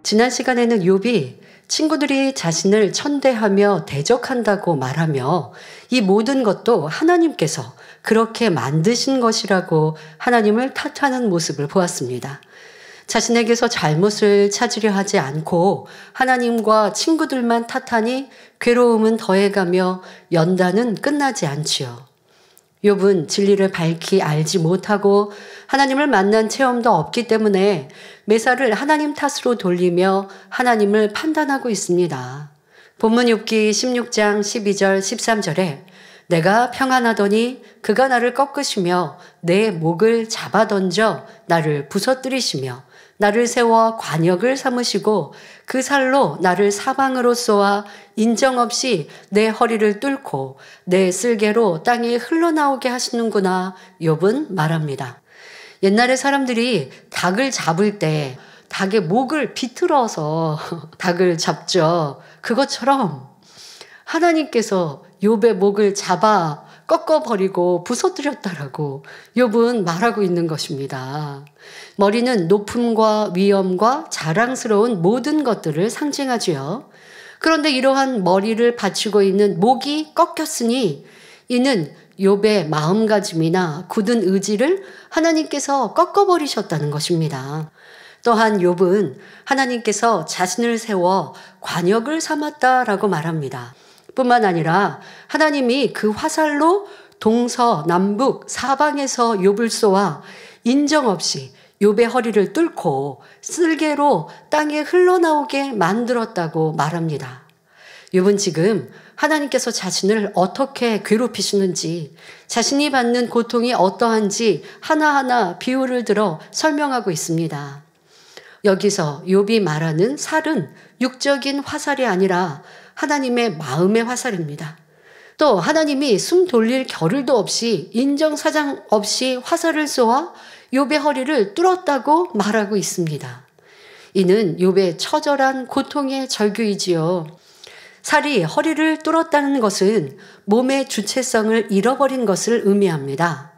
지난 시간에는 욥이 친구들이 자신을 천대하며 대적한다고 말하며 이 모든 것도 하나님께서 그렇게 만드신 것이라고 하나님을 탓하는 모습을 보았습니다. 자신에게서 잘못을 찾으려 하지 않고 하나님과 친구들만 탓하니 괴로움은 더해가며 연단은 끝나지 않지요. 욥은 진리를 밝히 알지 못하고 하나님을 만난 체험도 없기 때문에 매사를 하나님 탓으로 돌리며 하나님을 판단하고 있습니다. 본문 욥기 16장 12절 13절에 내가 평안하더니 그가 나를 꺾으시며 내 목을 잡아 던져 나를 부서뜨리시며 나를 세워 관역을 삼으시고 그 살로 나를 사방으로 쏘아 인정없이 내 허리를 뚫고 내 쓸개로 땅에 흘러나오게 하시는구나. 욥은 말합니다. 옛날에 사람들이 닭을 잡을 때 닭의 목을 비틀어서 닭을 잡죠. 그것처럼 하나님께서 욥의 목을 잡아 꺾어버리고 부서뜨렸다라고 욥은 말하고 있는 것입니다. 머리는 높음과 위엄과 자랑스러운 모든 것들을 상징하지요. 그런데 이러한 머리를 받치고 있는 목이 꺾였으니 이는 욥의 마음가짐이나 굳은 의지를 하나님께서 꺾어버리셨다는 것입니다. 또한 욥은 하나님께서 자신을 세워 관역을 삼았다라고 말합니다. 뿐만 아니라 하나님이 그 화살로 동서남북 사방에서 욥을 쏘아 인정없이 욥의 허리를 뚫고 쓸개로 땅에 흘러나오게 만들었다고 말합니다. 욥은 지금 하나님께서 자신을 어떻게 괴롭히시는지, 자신이 받는 고통이 어떠한지 하나하나 비유를 들어 설명하고 있습니다. 여기서 욥이 말하는 살은 육적인 화살이 아니라 하나님의 마음의 화살입니다. 또 하나님이 숨 돌릴 겨를도 없이 인정사정 없이 화살을 쏘아 욥의 허리를 뚫었다고 말하고 있습니다. 이는 욥의 처절한 고통의 절규이지요. 살이 허리를 뚫었다는 것은 몸의 주체성을 잃어버린 것을 의미합니다.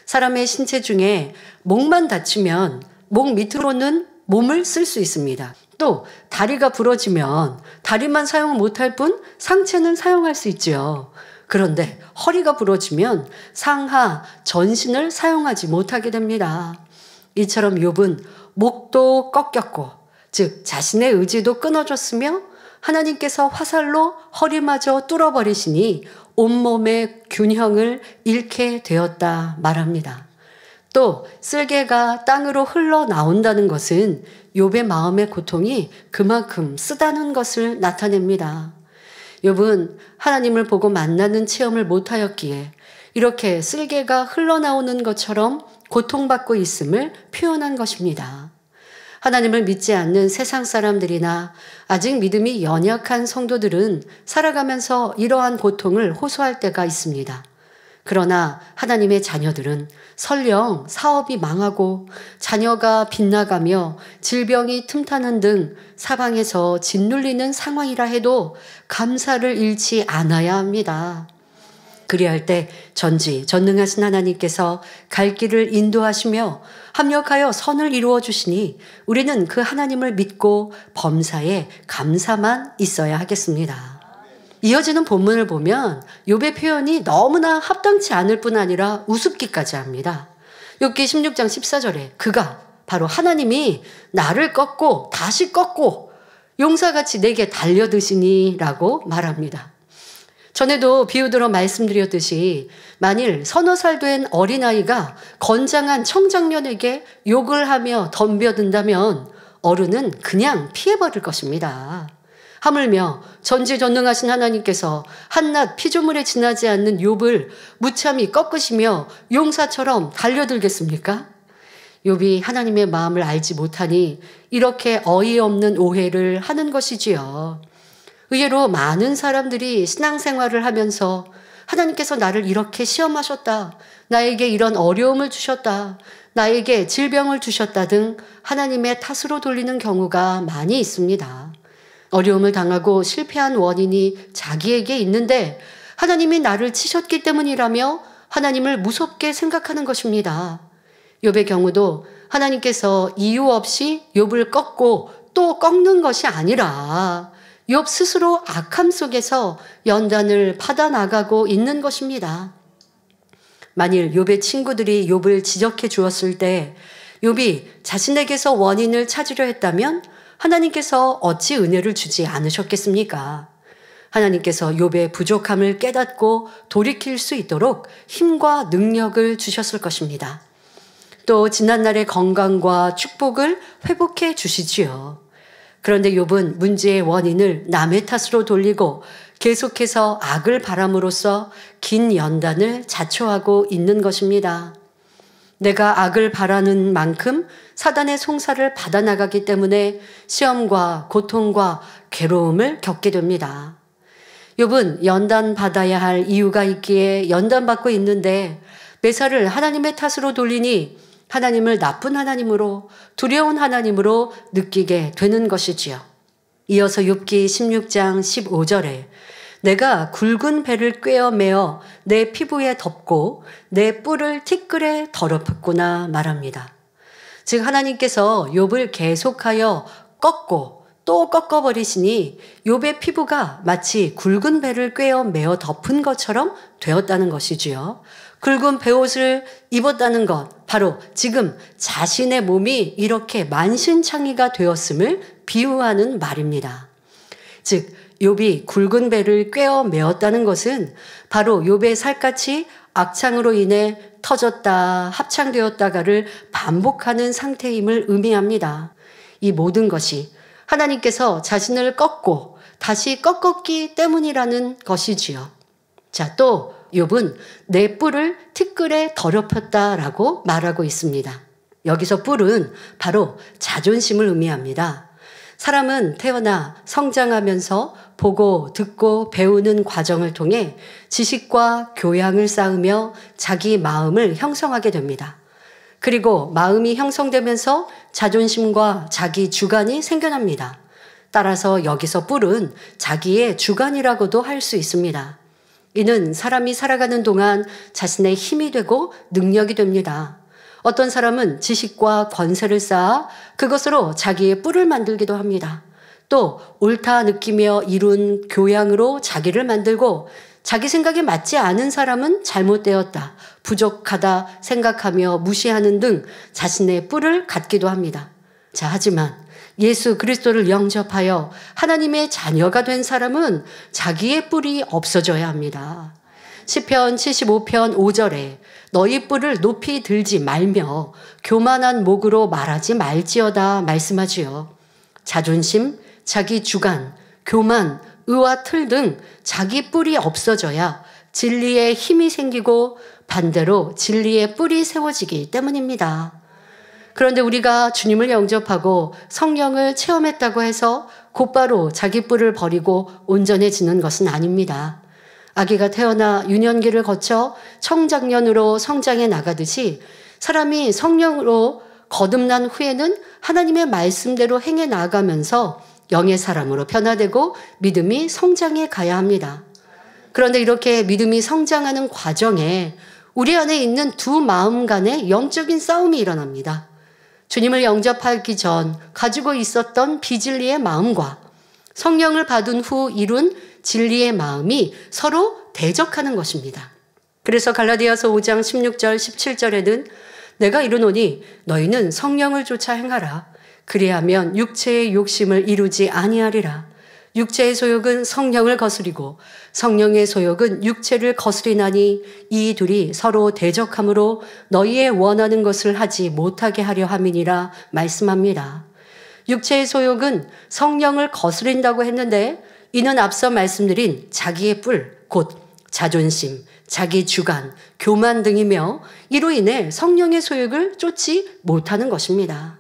사람의 신체 중에 목만 다치면 목 밑으로는 몸을 쓸 수 있습니다. 또 다리가 부러지면 다리만 사용 못할 뿐 상체는 사용할 수 있지요. 그런데 허리가 부러지면 상하, 전신을 사용하지 못하게 됩니다. 이처럼 욥은 목도 꺾였고, 즉 자신의 의지도 끊어졌으며 하나님께서 화살로 허리마저 뚫어버리시니 온몸의 균형을 잃게 되었다 말합니다. 또 쓸개가 땅으로 흘러나온다는 것은 욥의 마음의 고통이 그만큼 쓰다는 것을 나타냅니다. 욥은 하나님을 보고 만나는 체험을 못하였기에 이렇게 쓸개가 흘러나오는 것처럼 고통받고 있음을 표현한 것입니다. 하나님을 믿지 않는 세상 사람들이나 아직 믿음이 연약한 성도들은 살아가면서 이러한 고통을 호소할 때가 있습니다. 그러나 하나님의 자녀들은 설령 사업이 망하고 자녀가 빗나가며 질병이 틈타는 등 사방에서 짓눌리는 상황이라 해도 감사를 잃지 않아야 합니다. 그리할 때 전지전능하신 하나님께서 갈 길을 인도하시며 합력하여 선을 이루어 주시니 우리는 그 하나님을 믿고 범사에 감사만 있어야 하겠습니다. 이어지는 본문을 보면 욥의 표현이 너무나 합당치 않을 뿐 아니라 우습기까지 합니다. 욥기 16장 14절에 그가 바로 하나님이 나를 꺾고 다시 꺾고 용사같이 내게 달려드시니 라고 말합니다. 전에도 비유들어 말씀드렸듯이 만일 서너 살 된 어린아이가 건장한 청장년에게 욕을 하며 덤벼든다면 어른은 그냥 피해버릴 것입니다. 하물며 전지전능하신 하나님께서 한낱 피조물에 지나지 않는 욥을 무참히 꺾으시며 용사처럼 달려들겠습니까? 욥이 하나님의 마음을 알지 못하니 이렇게 어이없는 오해를 하는 것이지요. 의외로 많은 사람들이 신앙생활을 하면서 하나님께서 나를 이렇게 시험하셨다, 나에게 이런 어려움을 주셨다, 나에게 질병을 주셨다 등 하나님의 탓으로 돌리는 경우가 많이 있습니다. 어려움을 당하고 실패한 원인이 자기에게 있는데 하나님이 나를 치셨기 때문이라며 하나님을 무섭게 생각하는 것입니다. 욥의 경우도 하나님께서 이유 없이 욥을 꺾고 또 꺾는 것이 아니라 욥 스스로 악함 속에서 연단을 받아나가고 있는 것입니다. 만일 욥의 친구들이 욥을 지적해 주었을 때 욥이 자신에게서 원인을 찾으려 했다면 하나님께서 어찌 은혜를 주지 않으셨겠습니까? 하나님께서 욥의 부족함을 깨닫고 돌이킬 수 있도록 힘과 능력을 주셨을 것입니다. 또 지난날의 건강과 축복을 회복해 주시지요. 그런데 욥은 문제의 원인을 남의 탓으로 돌리고 계속해서 악을 바람으로써 긴 연단을 자초하고 있는 것입니다. 내가 악을 바라는 만큼 사단의 송사를 받아나가기 때문에 시험과 고통과 괴로움을 겪게 됩니다. 욥은 연단받아야 할 이유가 있기에 연단받고 있는데 매사를 하나님의 탓으로 돌리니 하나님을 나쁜 하나님으로, 두려운 하나님으로 느끼게 되는 것이지요. 이어서 욥기 16장 15절에 내가 굵은 배를 꿰어매어 내 피부에 덮고 내 뿔을 티끌에 더럽혔구나 말합니다. 즉 하나님께서 욥을 계속하여 꺾고 또 꺾어버리시니 욥의 피부가 마치 굵은 배를 꿰어매어 덮은 것처럼 되었다는 것이지요. 굵은 베옷을 입었다는 것, 바로 지금 자신의 몸이 이렇게 만신창이가 되었음을 비유하는 말입니다. 즉 욥이 굵은 배를 꿰어 메었다는 것은 바로 욥의 살갗이 악창으로 인해 터졌다 합창되었다가를 반복하는 상태임을 의미합니다. 이 모든 것이 하나님께서 자신을 꺾고 다시 꺾었기 때문이라는 것이지요. 자, 또 욥은 내 뿔을 티끌에 더럽혔다라고 말하고 있습니다. 여기서 뿔은 바로 자존심을 의미합니다. 사람은 태어나 성장하면서 보고 듣고 배우는 과정을 통해 지식과 교양을 쌓으며 자기 마음을 형성하게 됩니다. 그리고 마음이 형성되면서 자존심과 자기 주관이 생겨납니다. 따라서 여기서 뿔은 자기의 주관이라고도 할 수 있습니다. 이는 사람이 살아가는 동안 자신의 힘이 되고 능력이 됩니다. 어떤 사람은 지식과 권세를 쌓아 그것으로 자기의 뿔을 만들기도 합니다. 또 옳다 느끼며 이룬 교양으로 자기를 만들고 자기 생각에 맞지 않은 사람은 잘못되었다, 부족하다 생각하며 무시하는 등 자신의 뿔을 갖기도 합니다. 자, 하지만 예수 그리스도를 영접하여 하나님의 자녀가 된 사람은 자기의 뿔이 없어져야 합니다. 시편 75편 5절에 너희 뿔을 높이 들지 말며 교만한 목으로 말하지 말지어다 말씀하지요. 자존심, 자기 주관, 교만, 의와 틀 등 자기 뿔이 없어져야 진리에 힘이 생기고 반대로 진리의 뿔이 세워지기 때문입니다. 그런데 우리가 주님을 영접하고 성령을 체험했다고 해서 곧바로 자기 뿔을 버리고 온전해지는 것은 아닙니다. 아기가 태어나 유년기를 거쳐 청장년으로 성장해 나가듯이 사람이 성령으로 거듭난 후에는 하나님의 말씀대로 행해 나아가면서 영의 사람으로 변화되고 믿음이 성장해 가야 합니다. 그런데 이렇게 믿음이 성장하는 과정에 우리 안에 있는 두 마음 간의 영적인 싸움이 일어납니다. 주님을 영접하기 전 가지고 있었던 비진리의 마음과 성령을 받은 후 이룬 진리의 마음이 서로 대적하는 것입니다. 그래서 갈라디아서 5장 16절 17절에는 내가 이르노니 너희는 성령을 쫓아 행하라. 그리하면 육체의 욕심을 이루지 아니하리라. 육체의 소욕은 성령을 거스리고 성령의 소욕은 육체를 거스리나니 이 둘이 서로 대적함으로 너희의 원하는 것을 하지 못하게 하려 함이니라 말씀합니다. 육체의 소욕은 성령을 거스린다고 했는데 이는 앞서 말씀드린 자기의 뿔, 곧 자존심, 자기 주관, 교만 등이며 이로 인해 성령의 소욕을 쫓지 못하는 것입니다.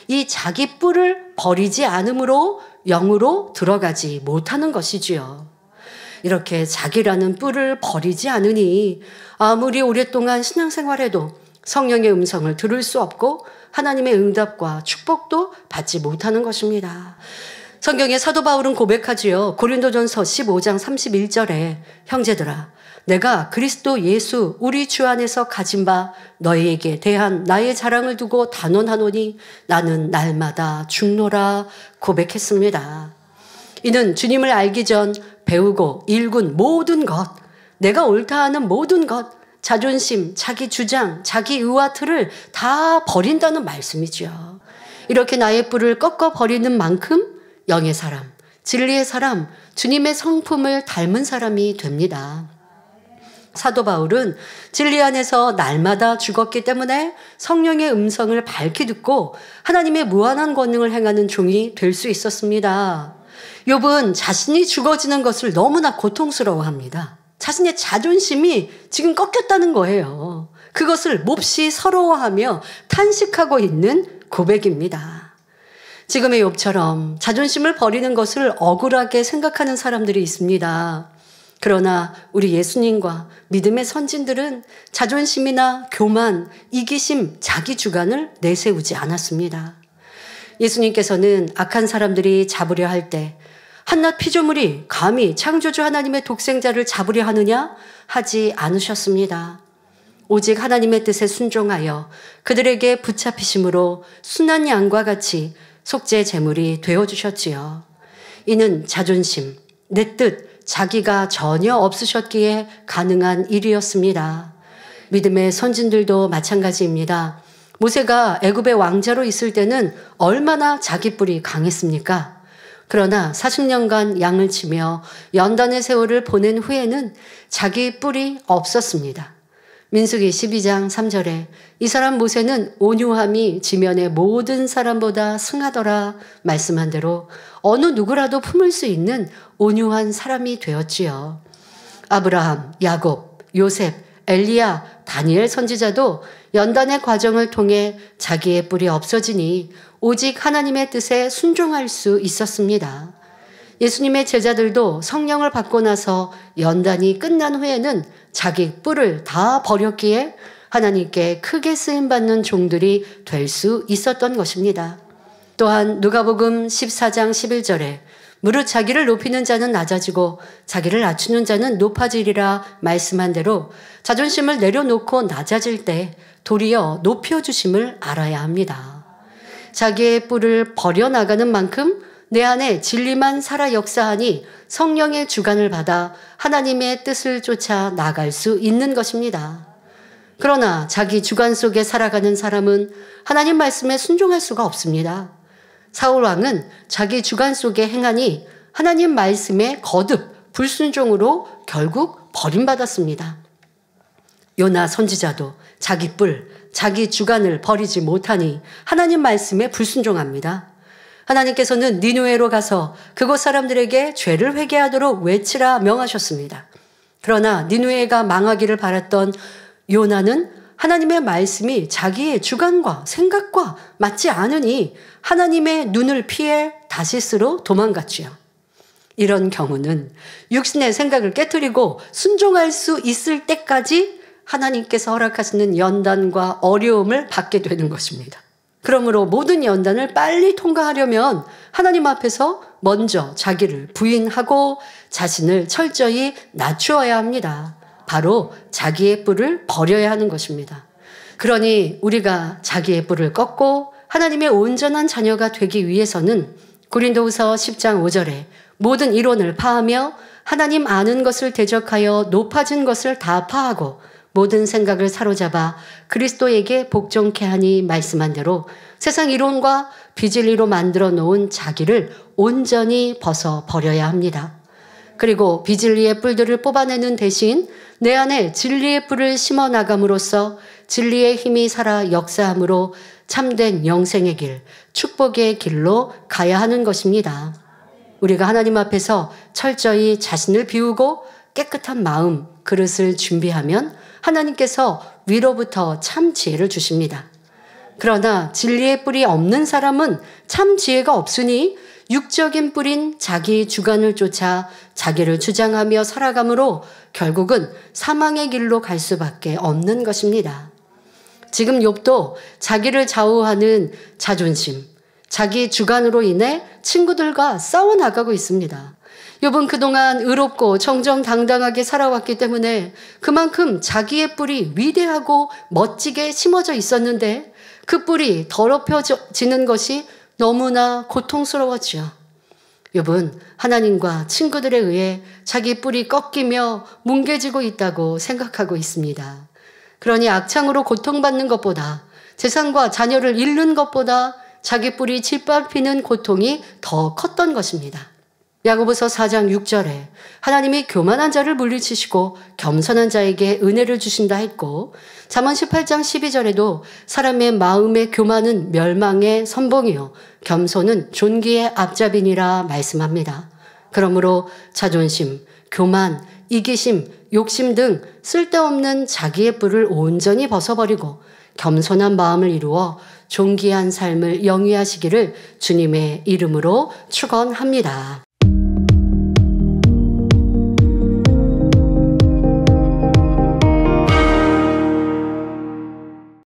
이 자기 뿔을 버리지 않으므로 영으로 들어가지 못하는 것이지요. 이렇게 자기라는 뿔을 버리지 않으니 아무리 오랫동안 신앙생활해도 성령의 음성을 들을 수 없고 하나님의 응답과 축복도 받지 못하는 것입니다. 성경의 사도 바울은 고백하지요. 고린도전서 15장 31절에 형제들아 내가 그리스도 예수 우리 주 안에서 가진 바 너희에게 대한 나의 자랑을 두고 단언하노니 나는 날마다 죽노라 고백했습니다. 이는 주님을 알기 전 배우고 일군 모든 것, 내가 옳다 하는 모든 것, 자존심, 자기 주장, 자기 의와 틀을 다 버린다는 말씀이죠. 이렇게 나의 뿔을 꺾어 버리는 만큼 영의 사람, 진리의 사람, 주님의 성품을 닮은 사람이 됩니다. 사도 바울은 진리 안에서 날마다 죽었기 때문에 성령의 음성을 밝히 듣고 하나님의 무한한 권능을 행하는 종이 될 수 있었습니다. 욥은 자신이 죽어지는 것을 너무나 고통스러워합니다. 자신의 자존심이 지금 꺾였다는 거예요. 그것을 몹시 서러워하며 탄식하고 있는 고백입니다. 지금의 욥처럼 자존심을 버리는 것을 억울하게 생각하는 사람들이 있습니다. 그러나 우리 예수님과 믿음의 선진들은 자존심이나 교만, 이기심, 자기 주관을 내세우지 않았습니다. 예수님께서는 악한 사람들이 잡으려 할 때 한낱 피조물이 감히 창조주 하나님의 독생자를 잡으려 하느냐 하지 않으셨습니다. 오직 하나님의 뜻에 순종하여 그들에게 붙잡히심으로 순한 양과 같이 속죄 제물이 되어주셨지요. 이는 자존심, 내 뜻, 자기가 전혀 없으셨기에 가능한 일이었습니다. 믿음의 선진들도 마찬가지입니다. 모세가 애굽의 왕자로 있을 때는 얼마나 자기 뿔이 강했습니까? 그러나 40년간 양을 치며 연단의 세월을 보낸 후에는 자기 뿔이 없었습니다. 민수기 12장 3절에 이 사람 모세는 온유함이 지면의 모든 사람보다 승하더라 말씀한 대로 어느 누구라도 품을 수 있는 온유한 사람이 되었지요. 아브라함, 야곱, 요셉, 엘리야, 다니엘 선지자도 연단의 과정을 통해 자기의 뿔이 없어지니 오직 하나님의 뜻에 순종할 수 있었습니다. 예수님의 제자들도 성령을 받고 나서 연단이 끝난 후에는 자기 뿔을 다 버렸기에 하나님께 크게 쓰임받는 종들이 될 수 있었던 것입니다. 또한 누가복음 14장 11절에 무릇 자기를 높이는 자는 낮아지고 자기를 낮추는 자는 높아지리라 말씀한 대로 자존심을 내려놓고 낮아질 때 도리어 높여주심을 알아야 합니다. 자기의 뿔을 버려나가는 만큼 내 안에 진리만 살아 역사하니 성령의 주관을 받아 하나님의 뜻을 쫓아 나갈 수 있는 것입니다. 그러나 자기 주관 속에 살아가는 사람은 하나님 말씀에 순종할 수가 없습니다. 사울 왕은 자기 주관 속에 행하니 하나님 말씀에 거듭 불순종으로 결국 버림받았습니다. 요나 선지자도 자기 뿔, 자기 주관을 버리지 못하니 하나님 말씀에 불순종합니다. 하나님께서는 니느웨로 가서 그곳 사람들에게 죄를 회개하도록 외치라 명하셨습니다. 그러나 니느웨가 망하기를 바랐던 요나는 하나님의 말씀이 자기의 주관과 생각과 맞지 않으니 하나님의 눈을 피해 다시스로 도망갔지요. 이런 경우는 육신의 생각을 깨트리고 순종할 수 있을 때까지 하나님께서 허락하시는 연단과 어려움을 받게 되는 것입니다. 그러므로 모든 연단을 빨리 통과하려면 하나님 앞에서 먼저 자기를 부인하고 자신을 철저히 낮추어야 합니다. 바로 자기의 뿔을 버려야 하는 것입니다. 그러니 우리가 자기의 뿔을 꺾고 하나님의 온전한 자녀가 되기 위해서는 고린도후서 10장 5절에 모든 이론을 파하며 하나님 아는 것을 대적하여 높아진 것을 다 파하고 모든 생각을 사로잡아 그리스도에게 복종케 하니 말씀한 대로 세상 이론과 비진리로 만들어 놓은 자기를 온전히 벗어 버려야 합니다. 그리고 비진리의 뿔들을 뽑아내는 대신 내 안에 진리의 뿔을 심어 나감으로써 진리의 힘이 살아 역사함으로 참된 영생의 길, 축복의 길로 가야 하는 것입니다. 우리가 하나님 앞에서 철저히 자신을 비우고 깨끗한 마음, 그릇을 준비하면 하나님께서 위로부터 참 지혜를 주십니다. 그러나 진리의 뿔이 없는 사람은 참 지혜가 없으니 육적인 뿔인 자기 주관을 쫓아 자기를 주장하며 살아가므로 결국은 사망의 길로 갈 수밖에 없는 것입니다. 지금 욥도 자기를 좌우하는 자존심, 자기 주관으로 인해 친구들과 싸워나가고 있습니다. 욥은 그동안 의롭고 정정당당하게 살아왔기 때문에 그만큼 자기의 뿔이 위대하고 멋지게 심어져 있었는데 그 뿔이 더럽혀지는 것이 너무나 고통스러웠죠. 욥은 하나님과 친구들에 의해 자기 뿔이 꺾이며 뭉개지고 있다고 생각하고 있습니다. 그러니 악창으로 고통받는 것보다, 재산과 자녀를 잃는 것보다 자기 뿔이 짓밟히는 고통이 더 컸던 것입니다. 야고보서 4장 6절에 하나님이 교만한 자를 물리치시고 겸손한 자에게 은혜를 주신다 했고, 잠언 18장 12절에도 사람의 마음의 교만은 멸망의 선봉이요 겸손은 존귀의 앞잡이니라 말씀합니다. 그러므로 자존심, 교만, 이기심, 욕심 등 쓸데없는 자기의 뿔을 온전히 벗어버리고 겸손한 마음을 이루어 존귀한 삶을 영위하시기를 주님의 이름으로 축원합니다.